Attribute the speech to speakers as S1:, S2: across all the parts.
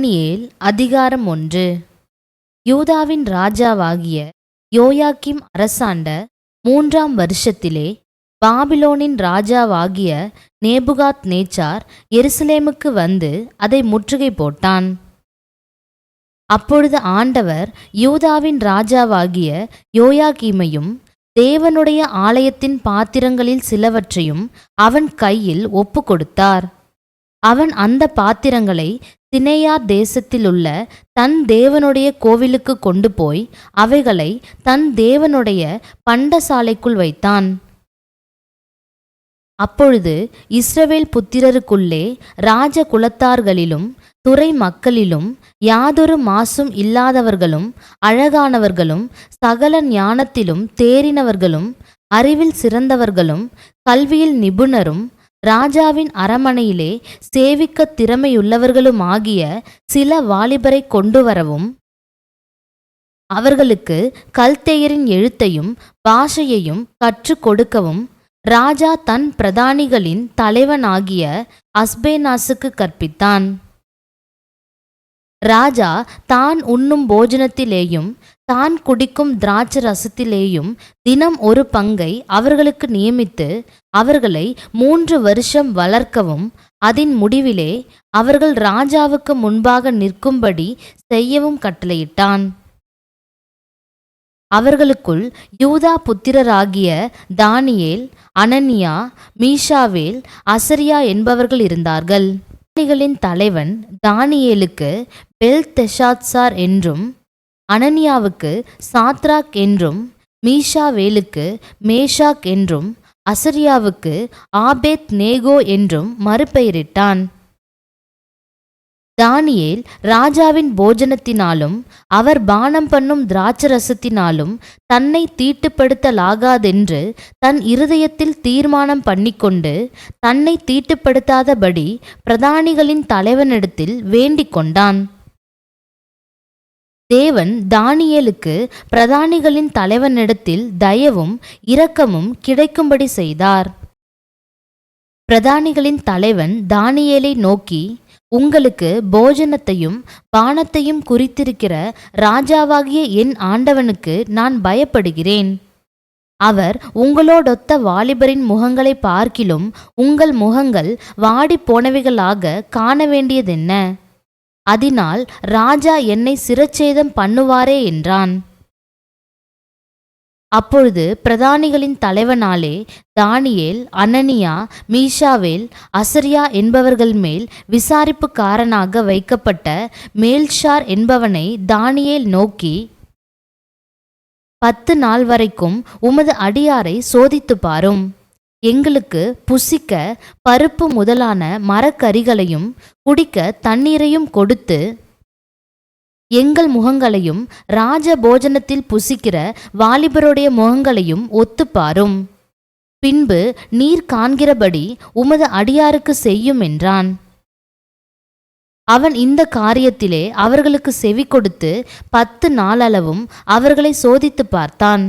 S1: தானியேல் அதிகாரம் 1. யூதாவின் ராஜாவாகிய யோயாக்கீம் அரசாண்ட 3ஆம் வருஷத்திலே பாபிலோனின் ராஜாவாகிய நேபுகாத்நேச்சார் எருசலேமுக்கு வந்து அதை முற்றுகை போட்டான். அப்பொழுது ஆண்டவர் யூதாவின் ராஜாவாகிய யோயாக்கீமையும் தேவனுடைய ஆலயத்தின் பாத்திரங்களில் சிலவற்றையும் அவன் கையில் ஒப்பு கொடுத்தார். அவன் அந்த பாத்திரங்களை சினேயார் தேசத்திலுள்ள தன் தேவனுடைய கோவிலுக்கு கொண்டு போய் அவைகளை தன் தேவனுடைய பண்டசாலைக்குள் வைத்தான். அப்பொழுது இஸ்ரவேல் புத்திரருக்குள்ளே ராஜ குலத்தார்களிலும் துறை மக்களிலும் யாதொரு மாசும் இல்லாதவர்களும் அழகானவர்களும் சகல ஞானத்திலும் தேறினவர்களும் அறிவில் சிறந்தவர்களும் கல்வியில் நிபுணரும் ராஜாவின் அரமனையிலே சேவிக்க திறமையுள்ளவர்களுமாகிய சில வாலிபரை கொண்டு வரவும் அவர்களுக்கு கல்தேயரின் எழுத்தையும் பாஷையையும் கற்றுக் கொடுக்கவும் ராஜா தன் பிரதானிகளின் தலைவனாகிய அஸ்பேனாசுக்கு கற்பித்தான். ராஜா தான் உண்ணும் போஜனத்திலேயும் தான் குடிக்கும் திராட்சை ரசத்திலேயும் தினம் ஒரு பங்கை அவர்களுக்கு நியமித்து அவர்களை 3 வருஷம் வளர்க்கவும் அதன் முடிவிலே அவர்கள் ராஜாவுக்கு முன்பாக நிற்கும்படி செய்யவும் கட்டளையிட்டான். அவர்களுக்குள் யூதா புத்திரராகிய தானியேல், அனனியா, மீஷாவேல், அசரியா என்பவர்கள் இருந்தார்கள். ஞானிகளின் தலைவன் தானியேலுக்கு பெல்தெஷாத்சார் என்றும், அனனியாவுக்கு சாத்ராக் என்றும், மீஷாவேலுக்கு மேஷாக் என்றும், அசரியாவுக்கு ஆபேத் நேகோ என்றும் மறுபெயரிட்டான். தானியேல் ராஜாவின் போஜனத்தினாலும் அவர் பானம் பண்ணும் திராட்சரசத்தினாலும் தன்னை தீட்டுப்படுத்தலாகாதென்று தன் இருதயத்தில் தீர்மானம் பண்ணிக்கொண்டு தன்னை தீட்டுப்படுத்தாதபடி பிரதானிகளின் தலைவனிடத்தில் வேண்டிக் கொண்டான். தேவன் தானியேலுக்கு பிரதானிகளின் தலைவனிடத்தில் தயவும் இரக்கமும் கிடைக்கும்படி செய்தார். பிரதானிகளின் தலைவன் தானியேலை நோக்கி, உங்களுக்கு போஜனத்தையும் பானத்தையும் குறித்திருக்கிற ராஜாவாகிய என் ஆண்டவனுக்கு நான் பயப்படுகிறேன். அவர் உங்களோடொத்த வாலிபரின் முகங்களை பார்க்கிலும் உங்கள் முகங்கள் வாடி போனவைகளாக காண வேண்டியதென்ன? அதனால் ராஜா என்னை சிரச்சேதம் பண்ணுவாரே என்றான். அப்பொழுது பிரதானிகளின் தலைவனாலே தானியேல், அனனியா, மீஷாவேல், அசரியா என்பவர்கள் மேல் விசாரிப்புக்காரனாக வைக்கப்பட்ட மேல்ஷார் என்பவனை தானியேல் நோக்கி, 10 நாள் வரைக்கும் உமது அடியாரை சோதித்து பாரும். எங்களுக்கு புசிக்க பருப்பு முதலான மரக்கறிகளையும் குடிக்க தண்ணீரையும் கொடுத்து எங்கள் முகங்களையும் ராஜ போஜனத்தில் புசிக்கிற வாலிபருடைய முகங்களையும் ஒத்துப்பாரும். பின்பு நீர் காண்கிறபடி உமது அடியாருக்கு செய்யும் என்றான். அவன் இந்த காரியத்திலே அவர்களுக்கு செவி கொடுத்து 10 நாளளவும் அவர்களை சோதித்து பார்த்தான்.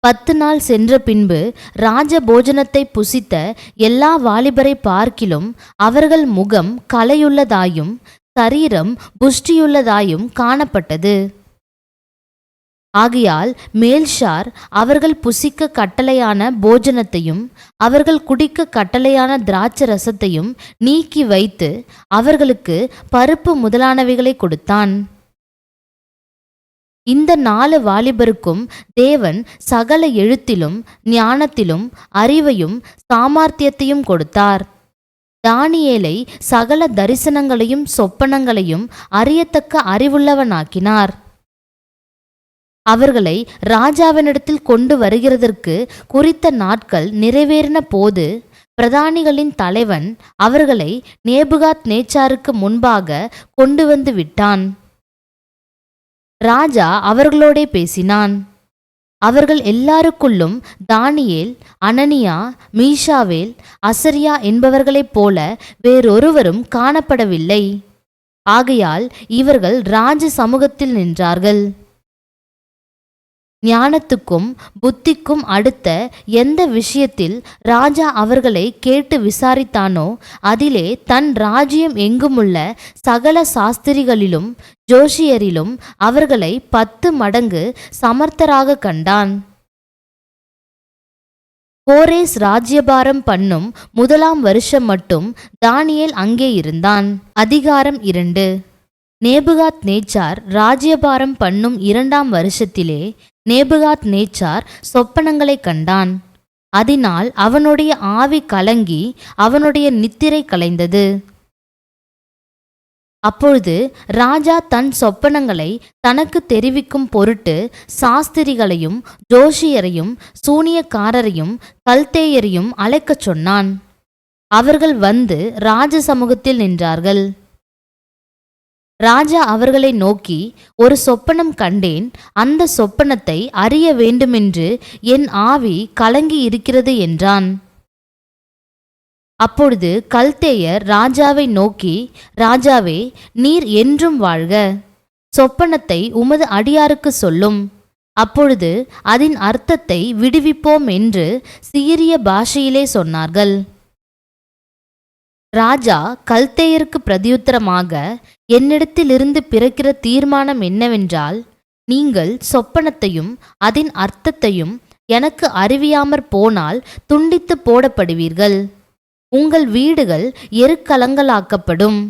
S1: 10 நாள் சென்ற பின்பு ராஜ போஜனத்தை புசித்த எல்லா வாலிபரை பார்க்கிலும் அவர்கள் முகம் கலையுள்ளதாயும் சரீரம் புஷ்டியுள்ளதாயும் காணப்பட்டது. ஆகையால் மேல்ஷார் அவர்கள் புசிக்க கட்டளையான போஜனத்தையும் அவர்கள் குடிக்க கட்டளையான திராட்சை ரசத்தையும் நீக்கி வைத்து அவர்களுக்கு பருப்பு முதலானவைகளை கொடுத்தான். இந்த 4 வாலிபருக்கும் தேவன் சகல எழுத்திலும் ஞானத்திலும் அறிவையும் சாமர்த்தியத்தையும் கொடுத்தார். தானியேலை சகல தரிசனங்களையும் சொப்பனங்களையும் அறியத்தக்க அறிவுள்ளவனாக்கினார். அவர்களை ராஜாவினிடத்தில் கொண்டு வருகிறதற்கு குறித்த நாட்கள் நிறைவேறின போது பிரதானிகளின் தலைவன் அவர்களை நேபுகாத்நேச்சாருக்கு முன்பாக கொண்டு வந்து விட்டான். ராஜா அவர்களோடே பேசினான். அவர்கள் எல்லாருக்குள்ளும் தானியேல், அனனியா, மீஷாவேல், அசரியா என்பவர்களைப் போல வேறொருவரும் காணப்படவில்லை. ஆகையால் இவர்கள் ராஜ சமூகத்தில் நின்றார்கள். ஞானத்துக்கும் புத்திக்கும் அடுத்த எந்த விஷயத்தில் ராஜா அவர்களை கேட்டு விசாரித்தானோ அதிலே தன் ராஜ்யம் எங்குமுள்ள சகல சாஸ்திரிகளிலும் ஜோஷியரிலும் அவர்களை 10 மடங்கு சமர்த்தராக கண்டான். கோரேஸ் ராஜ்யபாரம் பண்ணும் 1ஆம் வருஷம் மட்டும் தானியேல் அங்கே இருந்தான். அதிகாரம் 2. நேபுகாத் நேச்சார் ராஜ்யபாரம் பண்ணும் 2ஆம் வருஷத்திலே நேபுகாத் நேச்சார் சொப்பனங்களை கண்டான். அதனால் அவனுடைய ஆவி கலங்கி அவனுடைய நித்திரை கலைந்தது. அப்பொழுது ராஜா தன் சொப்பனங்களை தனக்கு தெரிவிக்கும் பொருட்டு சாஸ்திரிகளையும் ஜோஷியரையும் சூனியக்காரரையும் கல்தேயரையும் அழைக்கச் சொன்னான். அவர்கள் வந்து ராஜ சமூகத்தில் நின்றார்கள். ராஜா அவர்களை நோக்கி, ஒரு சொப்பனம் கண்டேன், அந்த சொப்பனத்தை அறிய வேண்டுமென்று என் ஆவி கலங்கி இருக்கிறது என்றான். அப்பொழுது கல்தேயர் ராஜாவை நோக்கி, ராஜாவே, நீர் என்றும் வாழ்க, சொப்பனத்தை உமது அடியாருக்கு சொல்லும், அப்பொழுது அதன் அர்த்தத்தை விடுவிப்போம் என்று சீரிய பாஷையிலே சொன்னார்கள். ராஜா கல்தேயருக்கு பிரதியுத்தரமாக, என்னிடத்திலிருந்து பிறக்கிற தீர்மானம் என்னவென்றால், நீங்கள் சொப்பனத்தையும் அதன் அர்த்தத்தையும் எனக்கு அறிவியாமற் போனால் துண்டித்து போடப்படுவீர்கள், உங்கள் வீடுகள் எருக்கலங்களாக்கப்படும்.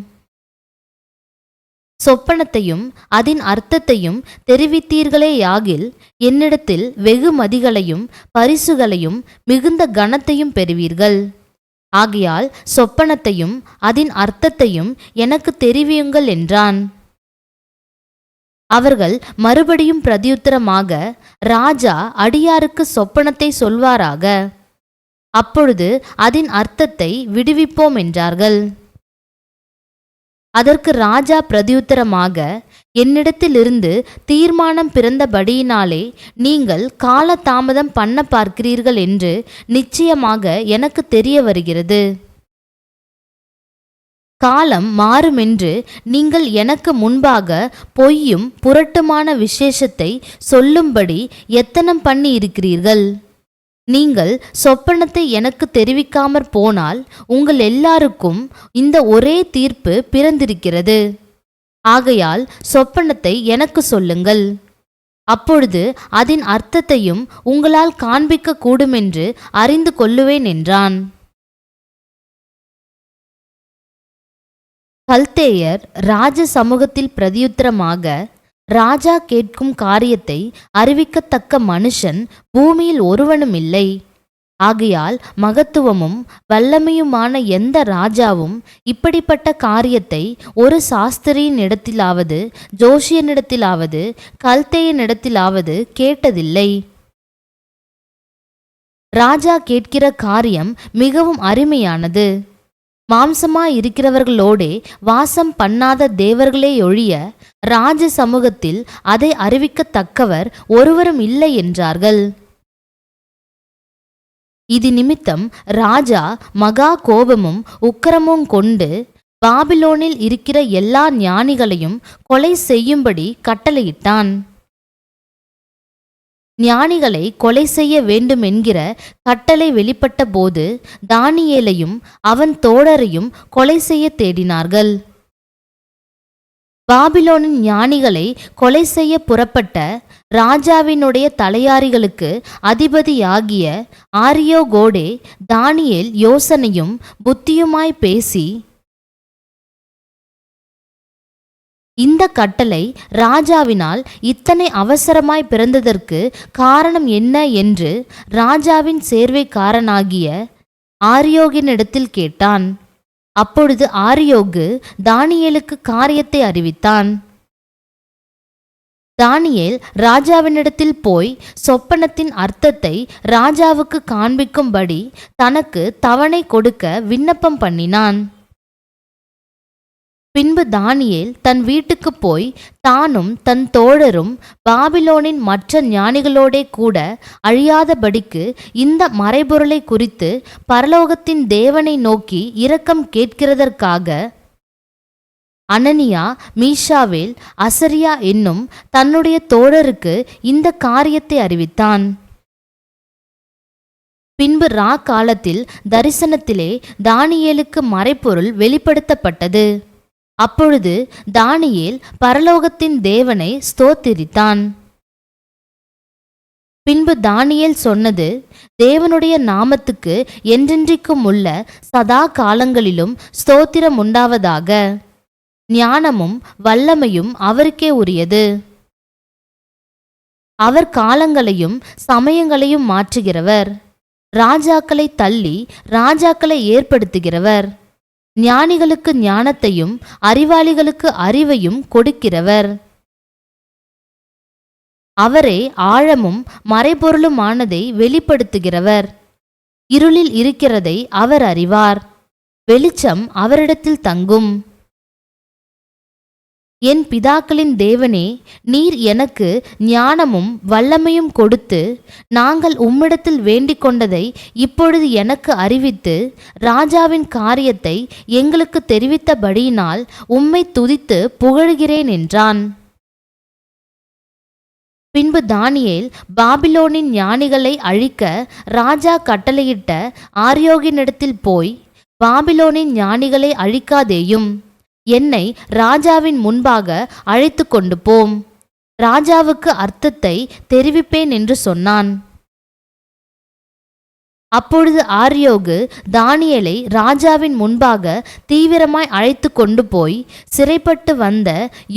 S1: சொப்பனத்தையும் அதன் அர்த்தத்தையும் தெரிவித்தீர்களேயாகில் என்னிடத்தில் வெகுமதிகளையும் பரிசுகளையும் மிகுந்த கனத்தையும் பெறுவீர்கள். ஆகையால் சொப்பனத்தையும் அதன் அர்த்தத்தையும் எனக்கு தெரிவியுங்கள் என்றான். அவர்கள் மறுபடியும் பிரதியுத்தரமாக, ராஜா அடியாருக்கு சொப்பனத்தை சொல்வாராக, அப்பொழுது அதன் அர்த்தத்தை விடுவிப்போம் என்றார்கள். அதற்கு ராஜா பிரதியுத்தரமாக, என்னிடத்திலிருந்து தீர்மானம் பிறந்தபடியினாலே நீங்கள் காலதாமதம் பண்ண பார்க்கிறீர்கள் என்று நிச்சயமாக எனக்கு தெரிய வருகிறது. காலம் மாறுமென்று நீங்கள் எனக்கு முன்பாக பொய்யும் புரட்டுமான விசேஷத்தை சொல்லும்படி எத்தனம் பண்ணி இருக்கிறீர்கள். நீங்கள் சொப்பனத்தை எனக்கு தெரிவிக்காமற் போனால் உங்கள் எல்லாருக்கும் இந்த ஒரே தீர்ப்பு பிறந்திருக்கிறது. ஆகையால் சொப்பனத்தை எனக்கு சொல்லுங்கள், அப்பொழுது அதன் அர்த்தத்தையும் உங்களால் காண்பிக்க கூடுமென்று அறிந்து கொள்ளுவேன் என்றான். கல்தேயர் ராஜ சமூகத்தில் பிரதியுத்தரமாக, ராஜா கேட்கும் காரியத்தை அறிவிக்கத்தக்க மனுஷன் பூமியில் ஒருவனும் இல்லை. ஆகையால் மகத்துவமும் வல்லமையுமான எந்த ராஜாவும் இப்படிப்பட்ட காரியத்தை ஒரு சாஸ்திரியின் இடத்திலாவது ஜோஷியனிடத்திலாவது கல்தேயனிடத்திலாவது கேட்டதில்லை. ராஜா கேட்கிற காரியம் மிகவும் அருமையானது. மாம்சமாயிருக்கிறவர்களோடே வாசம் பண்ணாத தேவர்களே ஒழிய ராஜ சமூகத்தில் அதை அறிவிக்கத்தக்கவர் ஒருவரும் இல்லை என்றார்கள். இது நிமித்தம் ராஜா மகா கோபமும் உக்கிரமும் கொண்டு பாபிலோனில் இருக்கிற எல்லா ஞானிகளையும் கொலை செய்யும்படி கட்டளையிட்டான். ஞானிகளை கொலை செய்ய வேண்டுமென்கிற கட்டளை வெளிப்பட்ட போது தானியேலையும் அவன் தோழரையும் கொலை செய்ய தேடினார்கள். பாபிலோனின் ஞானிகளை கொலை செய்ய புறப்பட்ட ராஜாவினுடைய தலையாரிகளுக்கு அதிபதியாகிய ஆரியோகோடே தானியேல் யோசனையும் புத்தியுமாய் பேசி, இந்த கட்டளை ராஜாவினால் இத்தனை அவசரமாய் பிறந்ததற்கு காரணம் என்ன என்று ராஜாவின் சேர்வைக்காரனாகிய ஆரியோகினிடத்தில் கேட்டான். அப்பொழுது ஆரியோகு தானியேலுக்கு காரியத்தை அறிவித்தான். தானியேல் ராஜாவினிடத்தில் போய் சொப்பனத்தின் அர்த்தத்தை ராஜாவுக்கு காண்பிக்கும்படி தனக்கு தவணை கொடுக்க விண்ணப்பம் பண்ணினான். பின்பு தானியேல் தன் வீட்டுக்கு போய் தானும் தன் தோழரும் பாபிலோனின் மற்ற ஞானிகளோடே கூட அழியாதபடிக்கு இந்த மறைபொருளை குறித்து பரலோகத்தின் தேவனை நோக்கி இரக்கம் கேட்கிறதற்காக அனனியா மீஷாவேல் அசரியா என்னும் தன்னுடைய தோழருக்கு இந்த காரியத்தை அறிவித்தான். பின்பு காலத்தில் தரிசனத்திலே தானியேலுக்கு மறைபொருள் வெளிப்படுத்தப்பட்டது. அப்பொழுது தானியேல் பரலோகத்தின் தேவனை ஸ்தோத்திரித்தான். பின்பு தானியேல் சொன்னது, தேவனுடைய நாமத்துக்கு என்றென்றைக்கும் உள்ள சதா காலங்களிலும் ஸ்தோத்திரம் உண்டாவதாக. ஞானமும் வல்லமையும் அவருக்கே உரியது. அவர் காலங்களையும் சமயங்களையும் மாற்றுகிறவர். ராஜாக்களை தள்ளி ராஜாக்களை ஏற்படுத்துகிறவர். ஞானிகளுக்கு ஞானத்தையும் அறிவாளிகளுக்கு அறிவையும் கொடுக்கிறவர். அவரே ஆழமும் மறைபொருளுமானதை வெளிப்படுத்துகிறவர். இருளில் இருக்கிறதை அவர் அறிவார். வெளிச்சம் அவரிடத்தில் தங்கும். என் பிதாக்களின் தேவனே, நீர் எனக்கு ஞானமும் வல்லமையும் கொடுத்து நாங்கள் உம்மிடத்தில் வேண்டிக் கொண்டதை இப்பொழுது எனக்கு அறிவித்து ராஜாவின் காரியத்தை எங்களுக்கு தெரிவித்தபடியினால் உம்மை துதித்து புகழுகிறேன் என்றான். பின்பு தானியேல் பாபிலோனின் ஞானிகளை அழிக்க ராஜா கட்டளையிட்ட ஆரியோகினிடத்தில் போய், பாபிலோனின் ஞானிகளை அழிக்காதேயும், என்னை ராஜாவின் முன்பாக அழைத்து கொண்டு போம், ராஜாவுக்கு அர்த்தத்தை தெரிவிப்பேன் என்று சொன்னான். அப்பொழுது ஆரியோகு தானியேலை ராஜாவின் முன்பாக தீவிரமாய் அழைத்து கொண்டு போய், சிறைப்பட்டு வந்த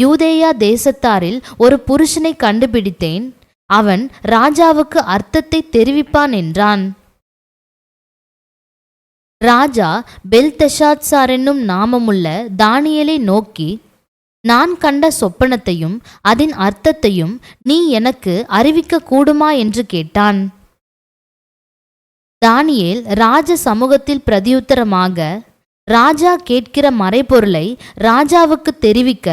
S1: யூதேயா தேசத்தாரில் ஒரு புருஷனை கண்டுபிடித்தேன், அவன் ராஜாவுக்கு அர்த்தத்தை தெரிவிப்பான் என்றான். ராஜா பெல்தெஷாத்சார் என்னும் நாமமுள்ள தானியேலை நோக்கி, நான் கண்ட சொப்பனத்தையும் அதன் அர்த்தத்தையும் நீ எனக்கு அறிவிக்க கூடுமா என்று கேட்டான். தானியேல் ராஜ சமூகத்தில் பிரதியுத்தரமாக, ராஜா கேட்கிற மறைபொருளை ராஜாவுக்கு தெரிவிக்க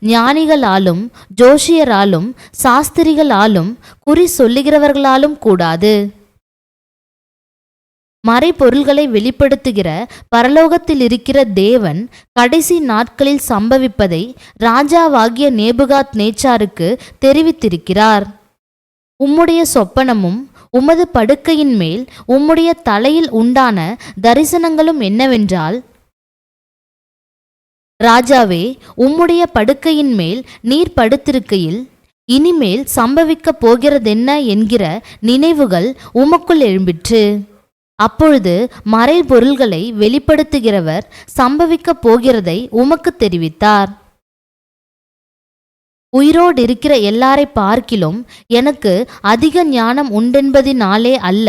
S1: ஞானிகளாலும் ஜோஷியராலும் சாஸ்திரிகளாலும் குறி சொல்லுகிறவர்களாலும் கூடாது. மறைபொருள்களை வெளிப்படுத்துகிற பரலோகத்தில் இருக்கிற தேவன் கடைசி நாட்களில் சம்பவிப்பதை ராஜாவாகிய நேபுகாத் நேச்சாருக்கு தெரிவித்திருக்கிறார். உம்முடைய சொப்பனமும் உமது படுக்கையின் மேல் உம்முடைய தலையில் உண்டான தரிசனங்களும் என்னவென்றால், ராஜாவே, உம்முடைய படுக்கையின் மேல் நீர் படுத்திருக்கையில் இனிமேல் சம்பவிக்கப் போகிறதென்ன என்கிற நினைவுகள் உமக்குள் எழும்பிற்று. அப்பொழுது மறைபொருள்களை வெளிப்படுத்துகிறவர் சம்பவிக்கப் போகிறதை உமக்கு தெரிவித்தார். உயிரோடு இருக்கிற எல்லாரை பார்க்கிலும் எனக்கு அதிக ஞானம் உண்டென்பதினாலே அல்ல,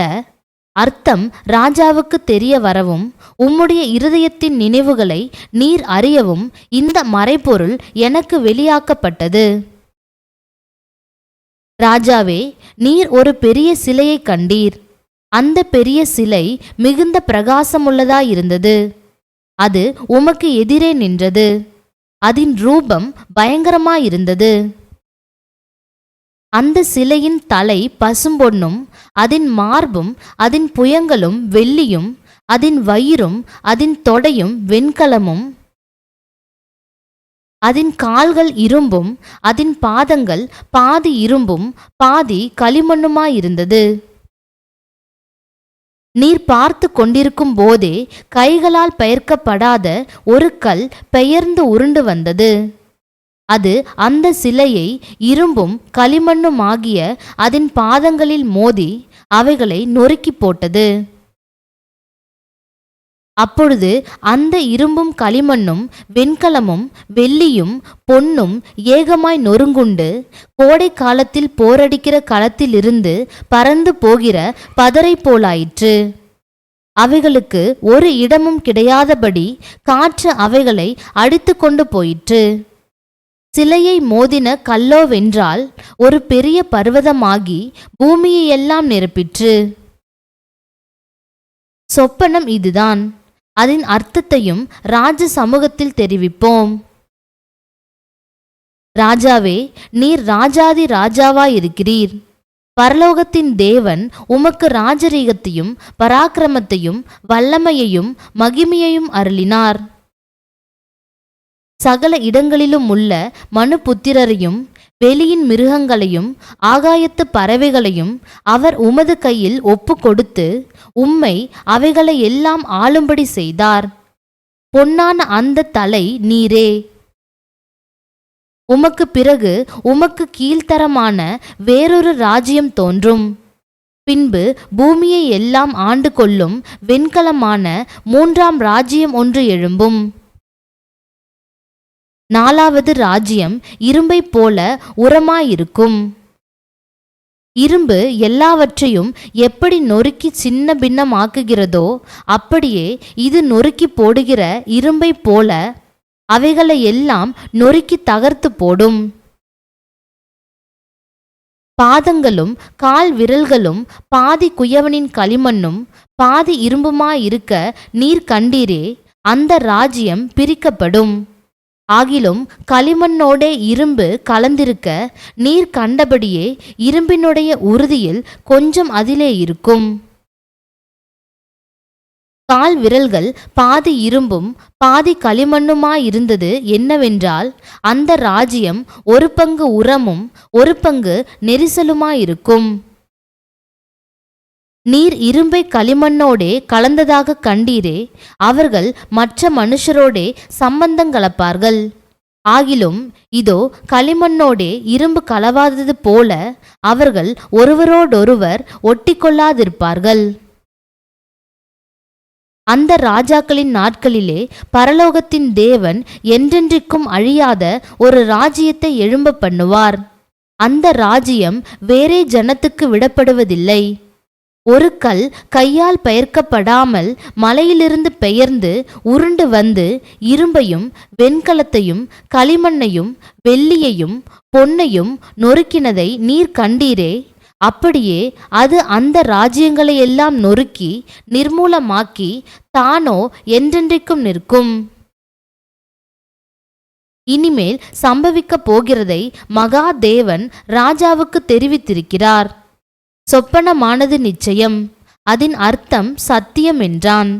S1: அர்த்தம் ராஜாவுக்கு தெரிய வரவும் உம்முடைய இருதயத்தின் நினைவுகளை நீர் அறியவும் இந்த மறைபொருள் எனக்கு வெளியாக்கப்பட்டது. ராஜாவே, நீர் ஒரு பெரிய சிலையை கண்டீர். அந்த பெரிய சிலை மிகுந்த பிரகாசமுள்ளதாயிருந்தது. அது உமக்கு எதிரே நின்றது. அதன் ரூபம் பயங்கரமாயிருந்தது. அந்த சிலையின் தலை பசும்பொன்னும் அதன் மார்பும் அதன் புயங்களும் வெள்ளியும் அதன் வயிறும் அதன் தொடையும் வெண்கலமும் அதன் கால்கள் இரும்பும் அதன் பாதங்கள் பாதி இரும்பும் பாதி களிமண்ணுமாயிருந்தது. நீர் பார்த்து கொண்டிருக்கும் போதே கைகளால் பெயர்க்கப்படாத ஒரு கல் பெயர்ந்து உருண்டு வந்தது. அது அந்த சிலையை இரும்பும் களிமண்ணுமாகிய அதன் பாதங்களில் மோதி அவைகளை நொறுக்கி போட்டது. அப்பொழுது அந்த இரும்பும் களிமண்ணும் வெண்கலமும் வெள்ளியும் பொன்னும் ஏகமாய் நொறுங்குண்டு கோடை காலத்தில் போரடிக்கிற களத்திலிருந்து பறந்து போகிற பதரை போலாயிற்று. அவைகளுக்கு ஒரு இடமும் கிடையாதபடி காற்று அவைகளை அடித்து கொண்டு போயிற்று. சிலையை மோதின கல்லோவென்றால் ஒரு பெரிய பர்வதமாகி பூமியையெல்லாம் நிரப்பிற்று. சொப்பனம் இதுதான். அதன் அர்த்தத்தையும் ராஜ சமூகத்தில் தெரிவிப்போம். ராஜாவே, நீர் ராஜாதி ராஜாவாயிருக்கிறீர். பரலோகத்தின் தேவன் உமக்கு ராஜரீகத்தையும் பராக்கிரமத்தையும் வல்லமையையும் மகிமையையும் அருளினார். சகல இடங்களிலும் உள்ள மனுபுத்திரரையும் வெளியின் மிருகங்களையும் ஆகாயத்து பறவைகளையும் அவர் உமது கையில் ஒப்பு கொடுத்து உம்மை அவைகளை எல்லாம் ஆளும்படி செய்தார். பொன்னான அந்த தலை நீரே. உமக்கு பிறகு உமக்கு கீழ்த்தரமான வேறொரு ராஜ்யம் தோன்றும். பின்பு பூமியை எல்லாம் ஆண்டு கொள்ளும் வெண்கலமான மூன்றாம் ராஜ்யம் ஒன்று எழும்பும். நாலாவது ராஜ்யம் இரும்பை போல உரமாயிருக்கும். இரும்பு எல்லாவற்றையும் எப்படி நொறுக்கி சின்ன பின்னமாக்குகிறதோ அப்படியே இது நொறுக்கி போடுகிற இரும்பை போல அவைகளை எல்லாம் நொறுக்கி தகர்த்து போடும். பாதங்களும் கால் விரல்களும் பாதி குயவனின் களிமண்ணும் பாதி இரும்புமாயிருக்க நீர் கண்டீரே. அந்த ராஜ்யம் பிரிக்கப்படும். ஆகிலும் களிமண்ணோடே இரும்பு கலந்திருக்க நீர் கண்டபடியே இரும்பினுடைய உறுதியில் கொஞ்சம் அதிலே இருக்கும். கால் விரல்கள் பாதி இரும்பும் பாதி களிமண்ணுமாயிருந்தது என்னவென்றால், அந்த ராஜ்யம் ஒரு பங்கு உரமும் ஒரு பங்கு நெரிசலுமாயிருக்கும். நீர் இரும்பை களிமண்ணோடே கலந்ததாக கண்டீரே. அவர்கள் மற்ற மனுஷரோடே சம்பந்தங்கலப்பார்கள். ஆகிலும் இதோ களிமண்ணோடே இரும்பு கலவாதது போல அவர்கள் ஒருவரோடொருவர் ஒட்டிக்கொள்ளாதிருப்பார்கள். அந்த ராஜாக்களின் நாட்களிலே பரலோகத்தின் தேவன் என்றென்றைக்கும் அழியாத ஒரு ராஜ்யத்தை எழும்ப பண்ணுவார். அந்த ராஜ்யம் வேறே ஜனத்துக்கு விடப்படுவதில்லை. ஒரு கல் கையால் பெயர்க்கப்படாமல் மலையிலிருந்து பெயர்ந்து உருண்டு வந்து இரும்பையும் வெண்கலத்தையும் களிமண்ணையும் வெள்ளியையும் பொன்னையும் நொறுக்கினதை நீர் கண்டீரே. அப்படியே அது அந்த ராஜ்யங்களை எல்லாம் நொறுக்கி நிர்மூலமாக்கி தானோ என்றென்றைக்கும் நிற்கும். இனிமேல் சம்பவிக்கப் போகிறதை மகாதேவன் ராஜாவுக்கு தெரிவித்திருக்கிறார். சொப்பனமானது நிச்சயம், அதன் அர்த்தம் சத்தியம் என்றான்.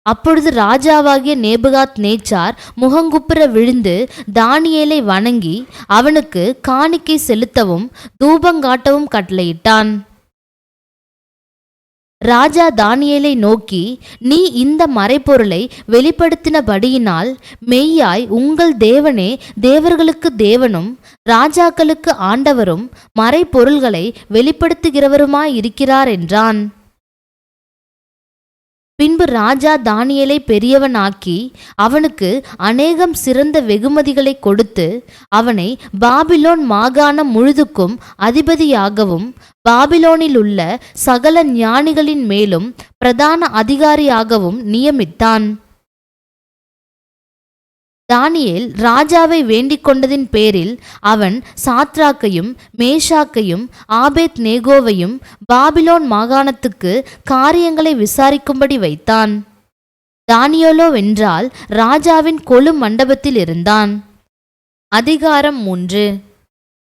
S1: அப்பொழுது ராஜாவாகிய நேபுகாத் நேச்சார் முகங்குப்புற விழுந்து தானியேலை வணங்கி அவனுக்கு காணிக்கை செலுத்தவும் தூபங்காட்டவும் கட்டளையிட்டான். ராஜா தானியேலை நோக்கி, நீ இந்த மறைப்பொருளை வெளிப்படுத்தினபடியினால் மெய்யாய் உங்கள் தேவனே தேவர்களுக்கு தேவனும் ராஜாக்களுக்கு ஆண்டவரும் மறைப்பொருள்களை வெளிப்படுத்துகிறவருமாயிருக்கிறார் என்றான். பின்பு ராஜா தானியேலை பெரியவனாக்கி அவனுக்கு அநேகம் சிறந்த வெகுமதிகளை கொடுத்து அவனை பாபிலோன் மாகாணம் முழுதுக்கும் அதிபதியாகவும் பாபிலோனில் உள்ள சகல ஞானிகளின் மேலும் பிரதான அதிகாரியாகவும் நியமித்தான். தானியேல் ராஜாவை வேண்டிக் கொண்டதின் பேரில் அவன் சாத்ராக்கையும் மேஷாக்கையும் ஆபேத் நேகோவையும் பாபிலோன் மாகாணத்துக்கு காரியங்களை விசாரிக்கும்படி வைத்தான். தானியேலோ வென்றால் ராஜாவின் கொலு மண்டபத்தில் இருந்தான். அதிகாரம் 3.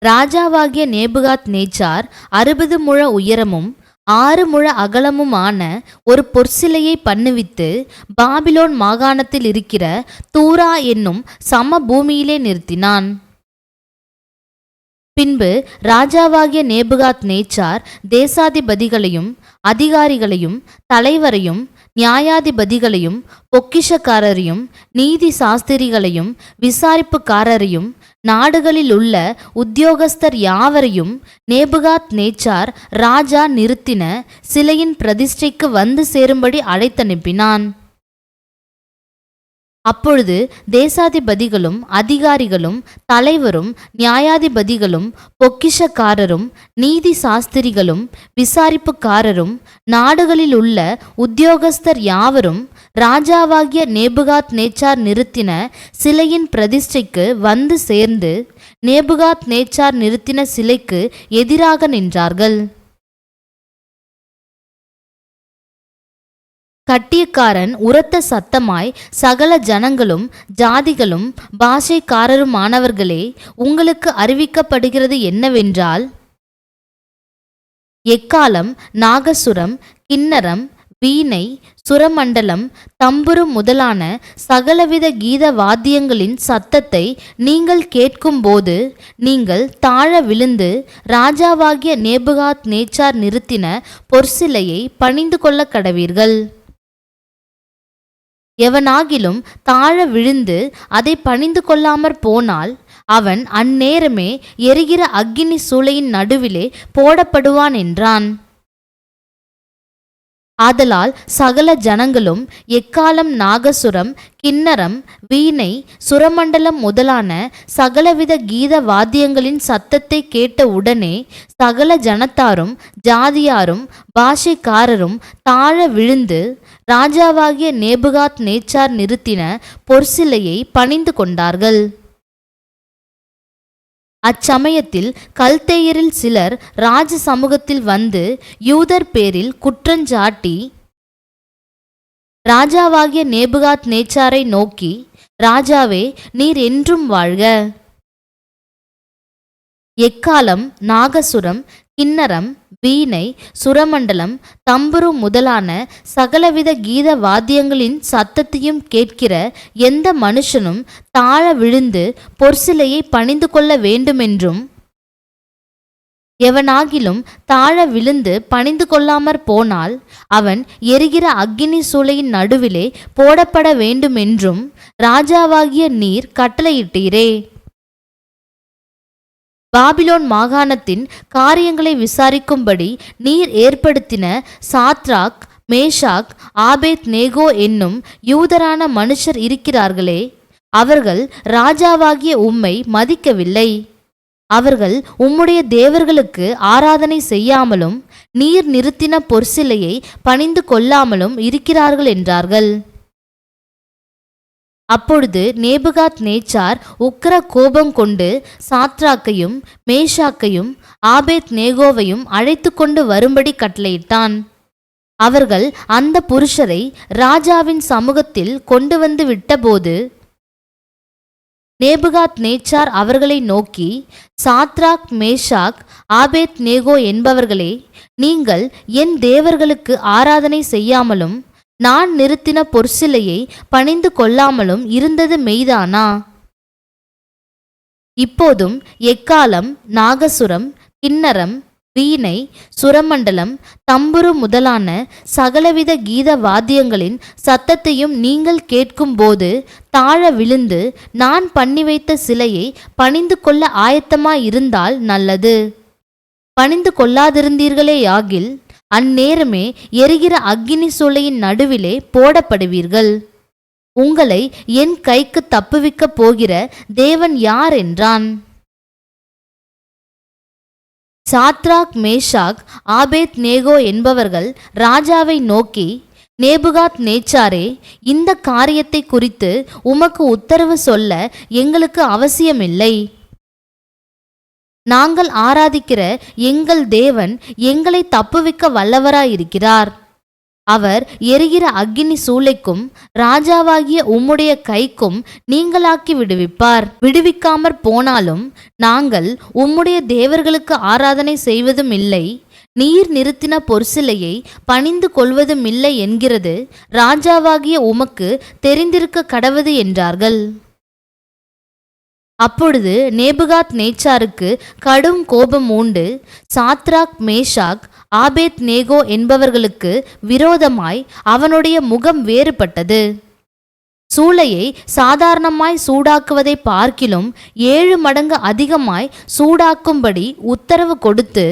S1: ராஜாவாகிய நேபுகாத் நேச்சார் 60 முழ உயரமும் 6 முழ அகலமுமான ஒரு பொற்சிலையை பண்ணுவித்து பாபிலோன் மாகாணத்தில் இருக்கிற தூரா என்னும் சம பூமியிலே நிறுத்தினான். பின்பு ராஜாவாகிய நேபுகாத் நேச்சார் தேசாதிபதிகளையும் அதிகாரிகளையும் தலைவரையும் நியாயாதிபதிகளையும் பொக்கிஷக்காரரையும் நீதி சாஸ்திரிகளையும் விசாரிப்புக்காரரையும் நாடுகளில் உள்ள உத்தியோகஸ்தர் யாவரையும் நேபுகாத் நேச்சார் ராஜா நிறுத்தின சிலையின் பிரதிஷ்டைக்கு வந்து சேரும்படி அழைத்தனுப்பினான். அப்பொழுது தேசாதிபதிகளும் அதிகாரிகளும் தலைவரும் நியாயாதிபதிகளும் பொக்கிஷக்காரரும் நீதி சாஸ்திரிகளும் விசாரிப்புக்காரரும் நாடுகளில் உள்ள உத்தியோகஸ்தர் யாவரும் ராஜாவாகிய நேபுகாத் நேச்சார் நிறுத்தின சிலையின் பிரதிஷ்டைக்கு வந்து சேர்ந்து நேபுகாத் நேச்சார் நிறுத்தின சிலைக்கு எதிராக நின்றார்கள். கட்டியக்காரன் உரத்த சத்தமாய், சகல ஜனங்களும் ஜாதிகளும் பாஷைக்காரருமானவர்களே, உங்களுக்கு அறிவிக்கப்படுகிறது என்னவென்றால், எக்காலம் நாகசுரம் கின்னரம் வீணை, சுரமண்டலம், தம்புரு முதலான சகலவித கீத வாத்தியங்களின் சத்தத்தை நீங்கள் கேட்கும்போது நீங்கள் தாழ விழுந்து ராஜாவாகிய நேபுகாத் நேச்சார் நிறுத்தின பொற்சிலையை பணிந்து கொள்ள கடவீர்கள். எவனாகிலும் தாழ விழுந்து அதை பணிந்து கொள்ளாமற் போனால் அவன் அந்நேரமே எரிகிற அக்கினி சூளையின் நடுவிலே போடப்படுவான் என்றான். ஆதலால் சகல ஜனங்களும் எக்காளம், நாகசுரம், கின்னரம், வீணை, சுரமண்டலம் முதலான சகலவித கீத வாத்தியங்களின் சத்தத்தை கேட்ட உடனே சகல ஜனத்தாரும் ஜாதியாரும் பாஷைக்காரரும் தாழ விழுந்து ராஜாவாகிய நேபுகாத் நேச்சார் நிறுத்தின பொற்சிலையை பணிந்து கொண்டார்கள். அச்சமயத்தில் கல்தேயரில் சிலர் ராஜ சமூகத்தில் வந்து யூதர் பேரில் குற்றஞ்சாட்டி ராஜாவாகிய நேபுகாத் நேச்சாரை நோக்கி, ராஜாவே, நீர் என்றும் வாழ்க. எக்காளம், நாகசுரம், கின்னரம், வீணை, சுரமண்டலம், தம்புரு முதலான சகலவித கீத வாத்தியங்களின் சத்தத்தையும் கேட்கிற எந்த மனுஷனும் தாழ விழுந்து பொற்சிலையை பணிந்து கொள்ள வேண்டுமென்றும், எவனாகிலும் தாழ விழுந்து பணிந்து கொள்ளாமற் போனால் அவன் எரிகிற அக்கினி சூளையின் நடுவிலே போடப்பட வேண்டுமென்றும் ராஜாவாகிய நீர் கட்டளையிட்டீரே. பாபிலோன் மாகாணத்தின் காரியங்களை விசாரிக்கும்படி நீர் ஏற்படுத்தின சாத்ராக், மேஷாக், ஆபேத் நேகோ என்னும் யூதரான மனுஷர் இருக்கிறார்களே, அவர்கள் ராஜாவாகிய உம்மை மதிக்கவில்லை. அவர்கள் உம்முடைய தேவர்களுக்கு ஆராதனை செய்யாமலும் நீர் நிறுத்தின பொற்சிலையை பணிந்து கொள்ளாமலும் இருக்கிறார்கள் என்றார்கள். அப்பொழுது நேபுகாத் நேச்சார் உக்கிர கோபம் கொண்டு சாத்ராக்கையும் மேஷாக்கையும் ஆபேத் நேகோவையும் அழைத்து கொண்டு வரும்படி கட்டளையிட்டான். அவர்கள் அந்த புருஷரை ராஜாவின் சமூகத்தில் கொண்டு வந்து விட்டபோது நேபுகாத் நேச்சார் அவர்களை நோக்கி, சாத்ராக், மேஷாக், ஆபேத் நேகோ என்பவர்களே, நீங்கள் என் தேவர்களுக்கு ஆராதனை செய்யாமலும் நான் நிறுத்தின பொற்சிலையை பணிந்து கொள்ளாமலும் இருந்தது மெய்தானா? இப்போதும் எக்காளம், நாகசுரம், கின்னரம், வீணை, சுரமண்டலம், தம்புரு முதலான சகலவித கீத வாத்தியங்களின் சத்தத்தையும் நீங்கள் கேட்கும்போது தாழ விழுந்து நான் பண்ணி வைத்த சிலையை பணிந்து கொள்ள ஆயத்தமாயிருந்தால் நல்லது. பணிந்து கொள்ளாதிருந்தீர்களேயாகில் அந்நேரமே எரிகிற அக்கினி சூளையின் நடுவிலே போடப்படுவீர்கள். உங்களை என் கைக்கு தப்புவிக்கப் போகிற தேவன் யார் என்றான். சாத்ராக், மேஷாக், ஆபேத் நேகோ என்பவர்கள் ராஜாவை நோக்கி, நேபுகாத் நேச்சாரே, இந்த காரியத்தை குறித்து உமக்கு உத்தரவு சொல்ல எங்களுக்கு அவசியமில்லை. நாங்கள் ஆராதிக்கிற எங்கள் தேவன் எங்களை தப்புவிக்க வல்லவராயிருக்கிறார். அவர் எரிகிற அக்கினி சூளைக்கும் ராஜாவாகிய உம்முடைய கைக்கும் நீங்களாக்கி விடுவிப்பார். விடுவிக்காமற் போனாலும் நாங்கள் உம்முடைய தேவர்களுக்கு ஆராதனை செய்வதும் இல்லை, நீர் நிறுத்தின பொற்சிலையை பணிந்து கொள்வதும் இல்லை என்கிறது ராஜாவாகிய உமக்கு தெரிந்திருக்க கடவது என்றார்கள். அப்பொழுது நேபுகாத் நேச்சாருக்கு கடும் கோபம் உண்டு சாத்ராக், மேஷாக், ஆபேத் நேகோ என்பவர்களுக்கு விரோதமாய் அவனுடைய முகம் வேறுபட்டது. சூளையை சாதாரணமாய் சூடாக்குவதை பார்க்கிலும் 7 மடங்கு அதிகமாய் சூடாக்கும்படி உத்தரவு கொடுத்து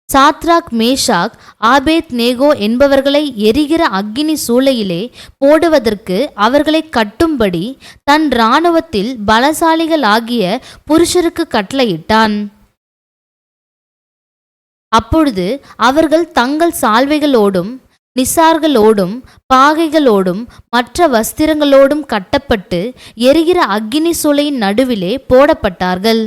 S1: சாத்ராக், மேஷாக், ஆபேத் நேகோ என்பவர்களை எரிகிற அக்கினி சூளையிலே போடுவதற்கு அவர்களை கட்டும்படி தன் இராணுவத்தில் பலசாலிகளாகிய புருஷருக்கு கட்டளையிட்டான். அப்பொழுது அவர்கள் தங்கள் சால்வைகளோடும் நிசார்களோடும் பாகைகளோடும் மற்ற வஸ்திரங்களோடும் கட்டப்பட்டு எரிகிற அக்கினி சூளையின் நடுவிலே போடப்பட்டார்கள்.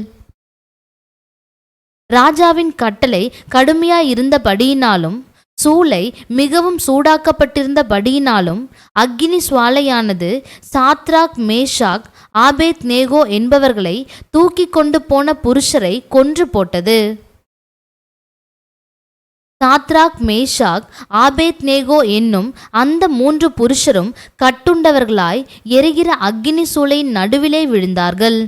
S1: ராஜாவின் கட்டளை கடுமையாயிருந்தபடியினாலும் சூளை மிகவும் சூடாக்கப்பட்டிருந்தபடியினாலும் அக்கினி சுவாலையானது சாத்ராக், மேஷாக், ஆபேத் நேகோ என்பவர்களை தூக்கி கொண்டு போன புருஷரை கொன்று போட்டது. சாத்ராக், மேஷாக், ஆபேத்நேகோ என்னும் அந்த 3 புருஷரும் கட்டுண்டவர்களாய் எரிகிற அக்கினி சூளையின் நடுவிலே விழுந்தார்கள்.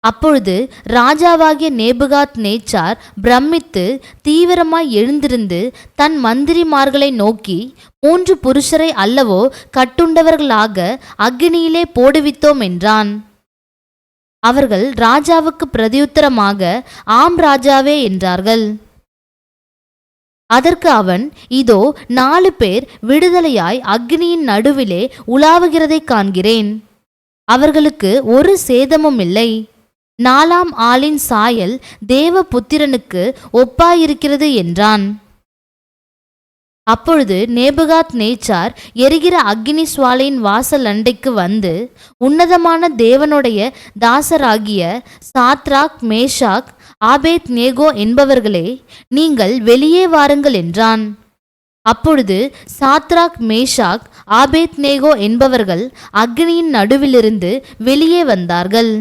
S1: அப்பொழுது ராஜாவாகிய நேபுகாத் நேச்சார் பிரமித்து தீவிரமாய் எழுந்திருந்து தன் மந்திரிமார்களை நோக்கி, 3 புருஷரை அல்லவோ கட்டுண்டவர்களாக அக்கினியிலே போடுவித்தோம் என்றான். அவர்கள் ராஜாவுக்கு பிரதியுத்தரமாக, ஆம் ராஜாவே என்றார்கள். அதற்கு அவன், இதோ 4 பேர் விடுதலையாய் அக்கினியின் நடுவிலே உலாவுகிறதை காண்கிறேன். அவர்களுக்கு ஒரு சேதமும் இல்லை. 4ஆம் ஆளின் சாயல் தேவபுத்திரனுக்கு ஒப்பாயிருக்கிறது என்றான். அப்பொழுது நேபுகாத் நேச்சார் எரிகிற அக்கினி சுவாலையின் வாசல் அண்டைக்கு வந்து, உன்னதமான தேவனுடைய தாசராகிய சாத்ராக், மேஷாக், ஆபேத்நேகோ என்பவர்களே, நீங்கள் வெளியே வாருங்கள் என்றான். அப்பொழுது சாத்ராக், மேஷாக், ஆபேத்நேகோ என்பவர்கள் அக்கினியின் நடுவிலிருந்து வெளியே வந்தார்கள்.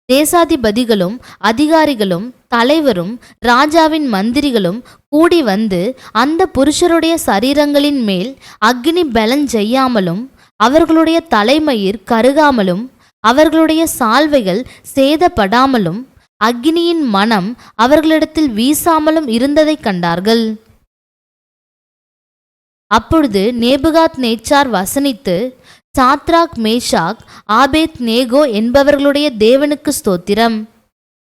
S1: தேசாதிபதிகளும் அதிகாரிகளும் தலைவரும் ராஜாவின் மந்திரிகளும் கூடி வந்து அந்த புருஷருடைய சரீரங்களின் மேல் அக்கினி பலஞ்செய்யாமலும் அவர்களுடைய தலைமயிர் கருகாமலும் அவர்களுடைய சால்வைகள் சேதப்படாமலும் அக்கினியின் மனம் அவர்களிடத்தில் வீசாமலும் இருந்ததைக் கண்டார்கள். அப்பொழுது நேபுகாத் நேச்சார் வசனித்து, சாத்ராக், மேஷாக், ஆபேத்நேகோ என்பவர்களுடைய தேவனுக்கு ஸ்தோத்திரம்.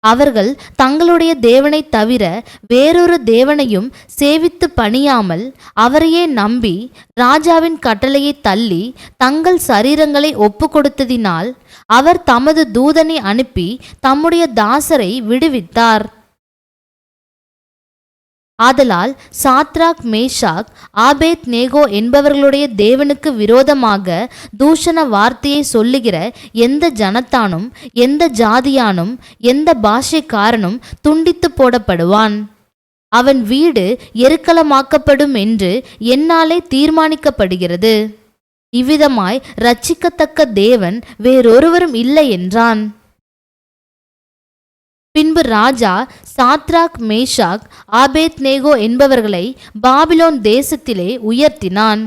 S1: அவர்கள் தங்களுடைய தேவனை தவிர வேறொரு தேவனையும் சேவித்து பணியாமல் அவரையே நம்பி ராஜாவின் கட்டளையை தள்ளி தங்கள் சரீரங்களை ஒப்பு கொடுத்ததினால் அவர் தமது தூதனை அனுப்பி தம்முடைய தாசரை விடுவித்தார். ஆதலால் சாத்ராக், மேஷாக், ஆபேத்நேகோ என்பவர்களுடைய தேவனுக்கு விரோதமாக தூஷண வார்த்தையை சொல்லுகிற எந்த ஜனத்தானும் எந்த ஜாதியானும் எந்த பாஷைக்காரனும் துண்டித்து போடப்படுவான். அவன் வீடு எருக்களமாக்கப்படும் என்று என்னாலே தீர்மானிக்கப்படுகிறது. இவ்விதமாய் இரட்சிக்கத்தக்க தேவன் வேறொருவரும் இல்லை என்றான். பின்பு ராஜா சாத்ராக், மேஷாக், ஆபேத்நேகோ என்பவர்களை பாபிலோன் தேசத்திலே உயர்த்தினான்.